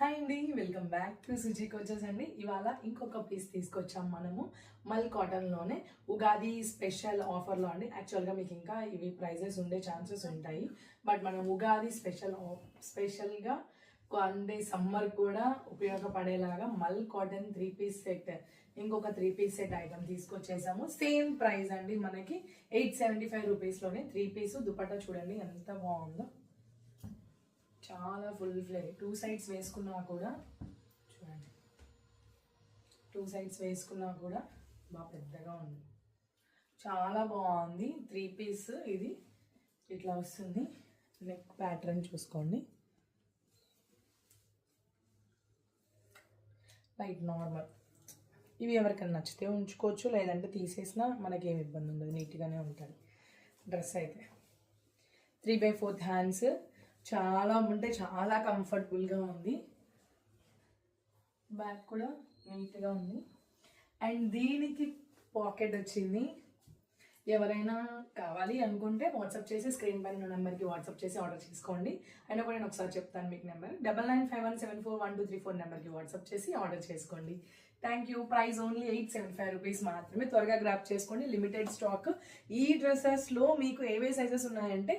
Hi అండి, welcome back to Suji coaches అండి. ఇవాళ ఇంకొక పీస్ తీసుకొచ్చాం మనము మల్ కాటన్లోనే ఉగాది స్పెషల్ ఆఫర్లో అండి. యాక్చువల్గా మీకు ఇంకా ఇవి ప్రైజెస్ ఉండే ఛాన్సెస్ ఉంటాయి, బట్ మనం ఉగాది స్పెషల్గా అంటే సమ్మర్ కూడా ఉపయోగపడేలాగా మల్ కాటన్ 3 పీస్ సెట్, ఇంకొక 3 పీస్ సెట్ ఐటమ్ తీసుకొచ్చేసాము. సేమ్ ప్రైస్ అండి, మనకి 875 రూపీస్లోనే 3 పీస్. దుపట్టా చూడండి ఎంత బాగుందో, చాలా ఫుల్ ఫ్లేర్. 2 సైడ్స్ వేసుకున్నా కూడా చూడండి, 2 సైడ్స్ వేసుకున్నా కూడా బాగా పెద్దగా ఉంది, చాలా బాగుంది. 3 పీస్ ఇది ఇట్లా వస్తుంది. నెక్ ప్యాటర్న్ చూసుకోండి, లైట్ నార్మల్. ఇవి ఎవరికైనా నచ్చితే ఉంచుకోవచ్చు, లేదంటే తీసేసినా మనకేం ఇబ్బంది ఉండదు, నీట్గానే ఉంటుంది డ్రెస్ అయితే. 3/4 హ్యాండ్స్, చాలా అంటే చాలా కంఫర్టబుల్గా ఉంది. బ్యాక్ కూడా నీట్గా ఉంది. అండ్ దీనికి పాకెట్ వచ్చింది. ఎవరైనా కావాలి అనుకుంటే వాట్సాప్ చేసి స్క్రీన్ పైన ఉన్న నెంబర్కి వాట్సాప్ చేసి ఆర్డర్ చేసుకోండి. అయినా కూడా నేను ఒకసారి చెప్తాను మీకు నెంబర్, 9951741234 నెంబర్కి వాట్సాప్ చేసి ఆర్డర్ చేసుకోండి. Thank you. Price only 875 rupees మాత్రమే. త్వరగా గ్రాప్ చేసుకోండి, లిమిటెడ్ స్టాక్. ఈ డ్రెస్సెస్లో మీకు ఏవే సైజెస్ ఉన్నాయంటే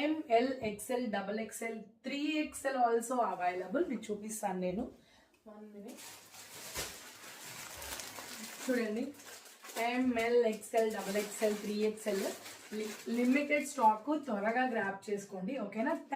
ML, XL, XXL, 3XL also available. మీకు చూపిస్తాను నేను. 1 minute చూడండి, ML, XL, XXL, 3XL limited stock. త్వరగా గ్రాప్ చేసుకోండి, ఓకేనా?